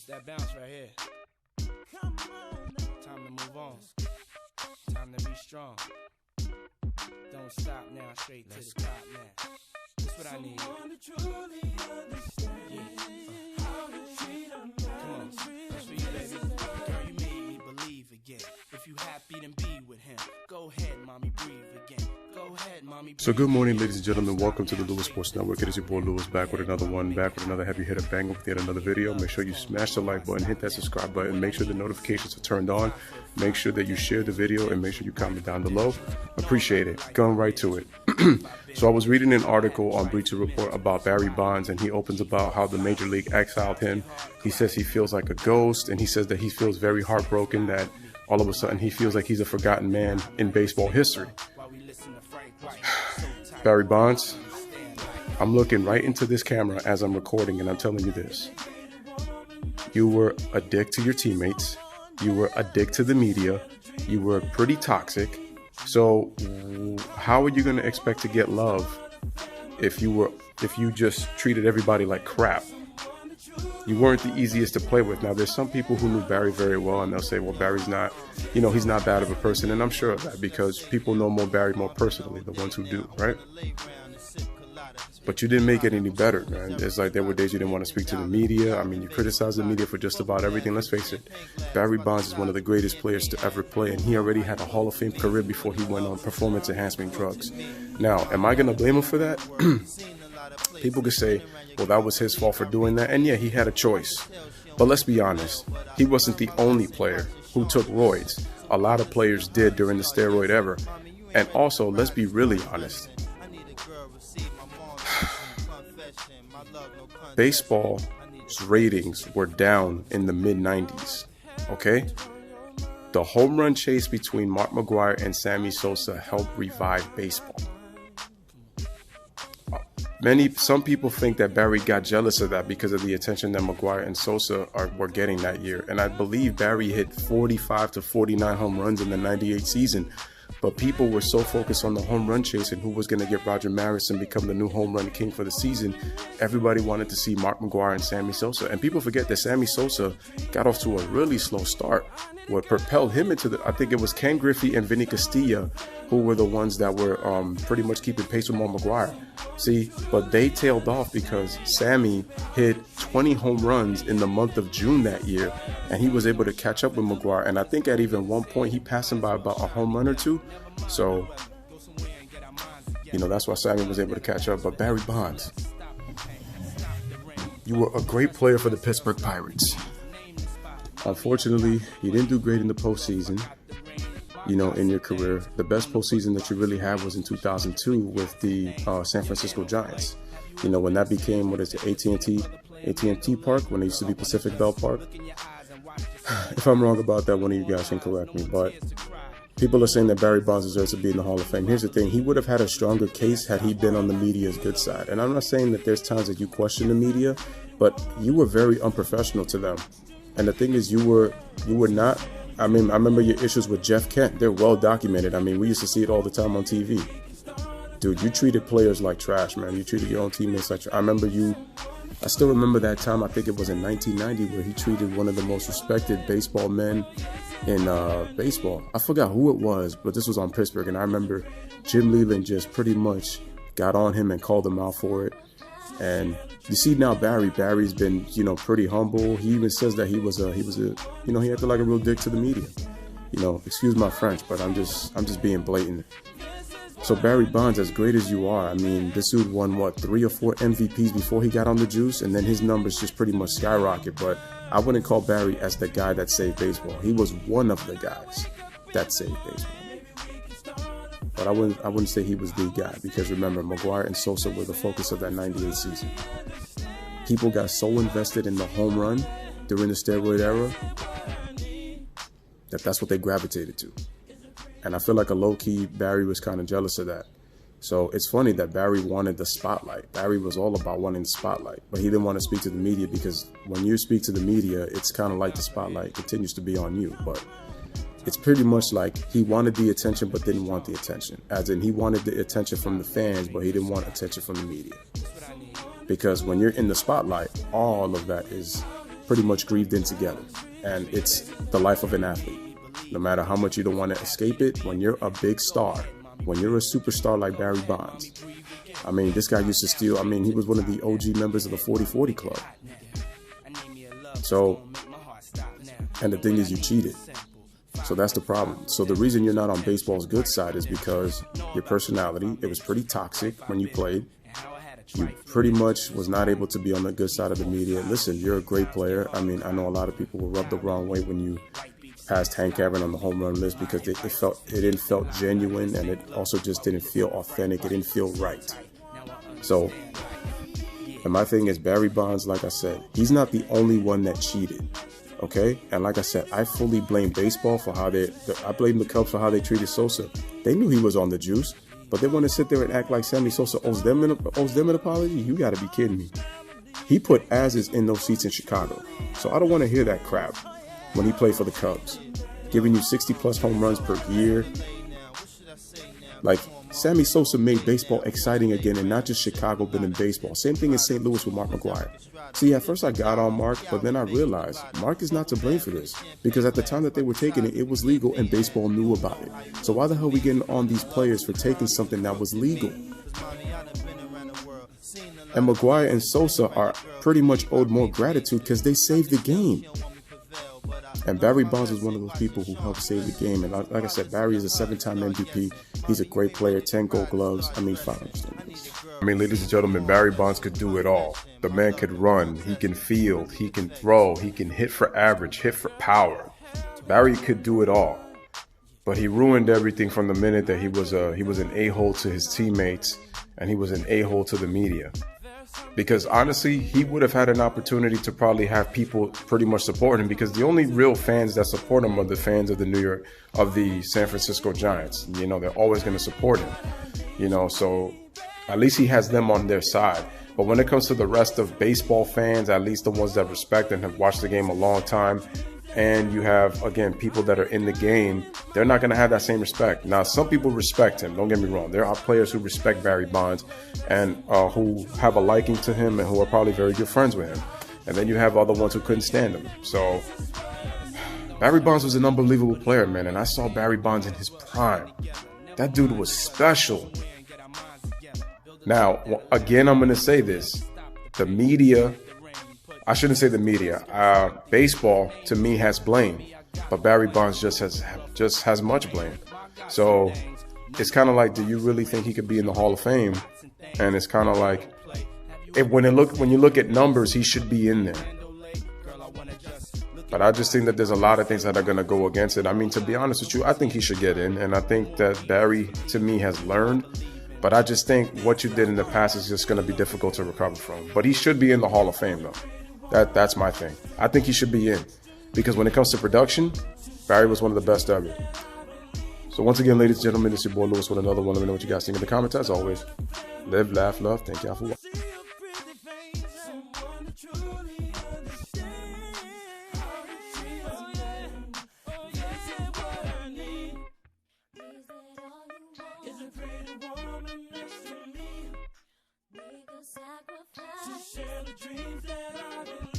that bounce right here. Time to move on. Time to be strong. Don't stop now, straight to the top now. That's what I need. Come on, that's for you, baby. Girl, you made me believe again. If you happy, then be with him. Go ahead, mommy, breathe again. Go ahead, mommy. So good morning, ladies and gentlemen. Welcome to the Louis Sports Network. It is your boy Louis back with another one, back with another heavy hitter banger with yet another video. Make sure you smash the like button, hit that subscribe button, make sure the notifications are turned on, make sure that you share the video, and make sure you comment down below. Appreciate it. Going right to it. So I was reading an article on Bleacher Report about Barry Bonds, and he opens about how the Major League exiled him. He says he feels like a ghost, and he says that he feels very heartbroken that all of a sudden he feels like he's a forgotten man in baseball history. Barry Bonds, I'm looking right into this camera as I'm recording, and I'm telling you this. You were a dick to your teammates. You were a dick to the media. You were pretty toxic. So how are you going to expect to get love if you just treated everybody like crap? You weren't the easiest to play with. Now, there's some people who knew Barry very well, and they'll say, well, Barry's not, he's not bad of a person. And I'm sure of that because people know Barry more personally, the ones who do, right? But you didn't make it any better, man. It's like there were days you didn't want to speak to the media. I mean, you criticized the media for just about everything. Let's face it, Barry Bonds is one of the greatest players to ever play, and he already had a Hall of Fame career before he went on performance-enhancing drugs. Now, am I going to blame him for that? People could say, well, that was his fault for doing that. And yeah, he had a choice. But let's be honest. He wasn't the only player who took roids. A lot of players did during the steroid era. And also, let's be really honest. Baseball's ratings were down in the mid-90s. Okay? The home run chase between Mark McGwire and Sammy Sosa helped revive baseball. Some people think that Barry got jealous of that because of the attention that McGwire and Sosa were getting that year. And I believe Barry hit 45 to 49 home runs in the 98 season. But people were so focused on the home run chase and who was going to get Roger Maris and become the new home run king for the season. Everybody wanted to see Mark McGwire and Sammy Sosa. And people forget that Sammy Sosa got off to a really slow start. What propelled him into I think it was Ken Griffey and Vinny Castilla who were the ones that were pretty much keeping pace with Mark McGwire. See, but they tailed off because Sammy hit 20 home runs in the month of June that year, and he was able to catch up with McGwire. And I think at even one point he passed him by about a home run or two. So, that's why Sammy was able to catch up. But Barry Bonds, you were a great player for the Pittsburgh Pirates. Unfortunately, you didn't do great in the postseason. In your career, the best postseason that you really had was in 2002 with the San Francisco Giants. When that became, AT&T Park, when it used to be Pacific Bell Park. If I'm wrong about that, one of you guys can correct me. But people are saying that Barry Bonds deserves to be in the Hall of Fame. Here's the thing. He would have had a stronger case had he been on the media's good side. And I'm not saying that there's times that you question the media, but you were very unprofessional to them. And the thing is, you were not. I remember your issues with Jeff Kent. They're well documented. We used to see it all the time on TV. Dude, you treated players like trash, man. You treated your own teammates like trash. I still remember that time, I think it was in 1990, where he treated one of the most respected baseball men in baseball. I forgot who it was, but this was on Pittsburgh. And I remember Jim Leland just pretty much got on him and called him out for it. And you see now Barry's been, pretty humble. He even says that he acted like a real dick to the media. Excuse my French, but I'm just being blatant. So Barry Bonds, as great as you are, this dude won 3 or 4 MVPs before he got on the juice, and then his numbers just pretty much skyrocket. But I wouldn't call Barry as the guy that saved baseball. He was one of the guys that saved baseball. But I wouldn't say he was the guy, because remember, McGwire and Sosa were the focus of that 98 season. People got so invested in the home run during the steroid era that's what they gravitated to. And I feel like a low-key Barry was kind of jealous of that. So it's funny that Barry wanted the spotlight. Barry was all about wanting the spotlight, but he didn't want to speak to the media, because when you speak to the media, it's kind of like the spotlight continues to be on you. But it's pretty much like he wanted the attention but didn't want the attention. As in, he wanted the attention from the fans, but he didn't want attention from the media. Because when you're in the spotlight, all of that is pretty much grieved in together. And it's the life of an athlete. No matter how much you don't want to escape it, when you're a big star, when you're a superstar like Barry Bonds, I mean, this guy used to steal. I mean, he was one of the OG members of the 40-40 Club. So, and the thing is, you cheated. So that's the problem. So the reason you're not on baseball's good side is because your personality, it was pretty toxic when you played. You pretty much was not able to be on the good side of the media. Listen, you're a great player. I mean, I know a lot of people were rubbed the wrong way when you passed Hank Aaron on the home run list because it didn't felt genuine, and it also just didn't feel authentic. It didn't feel right. So, and my thing is, Barry Bonds, like I said, he's not the only one that cheated. Okay? And like I said, I fully blame baseball for how I blame the Cubs for how they treated Sosa. They knew he was on the juice, but they want to sit there and act like Sammy Sosa owes them an apology? You got to be kidding me. He put asses in those seats in Chicago. So I don't want to hear that crap when he played for the Cubs, giving you 60-plus home runs per year. Like, Sammy Sosa made baseball exciting again, and not just Chicago, but in baseball. Same thing in St. Louis with Mark McGwire. See, at first I got on Mark, but then I realized Mark is not to blame for this, because at the time that they were taking it, it was legal and baseball knew about it. So why the hell are we getting on these players for taking something that was legal? And McGwire and Sosa are pretty much owed more gratitude because they saved the game. And Barry Bonds is one of those people who helped save the game. And like I said, Barry is a 7-time MVP. He's a great player, 10 gold gloves. I mean, 5. I mean, ladies and gentlemen, Barry Bonds could do it all. The man could run, he can field, he can throw, he can hit for average, hit for power. Barry could do it all. But he ruined everything from the minute that he was an a-hole to his teammates, and he was an a-hole to the media. Because honestly, he would have had an opportunity to probably have people pretty much support him, because the only real fans that support him are the fans of the San Francisco Giants. You know, they're always going to support him. You know, so at least he has them on their side. But when it comes to the rest of baseball fans, at least the ones that respect and have watched the game a long time, and you have, again, people that are in the game, they're not going to have that same respect. Now, some people respect him. Don't get me wrong. There are players who respect Barry Bonds and who have a liking to him and who are probably very good friends with him. And then you have other ones who couldn't stand him. So Barry Bonds was an unbelievable player, man. And I saw Barry Bonds in his prime. That dude was special. Now, again, I'm going to say this. The media... I shouldn't say the media. Baseball, to me, has blame, but Barry Bonds just has much blame. So it's kind of like, do you really think he could be in the Hall of Fame? And it's kind of like, when you look at numbers, he should be in there. But I just think that there's a lot of things that are going to go against it. I mean, to be honest with you, I think he should get in, and I think that Barry, to me, has learned. But I just think what you did in the past is just going to be difficult to recover from. But he should be in the Hall of Fame, though. That's my thing. I think he should be in, because when it comes to production, Barry was one of the best ever. So once again, ladies and gentlemen, it's your boy Louis with another one. Let me know what you guys think in the comments. As always, live, laugh, love. Thank y'all for watching. To share the dreams that I believe.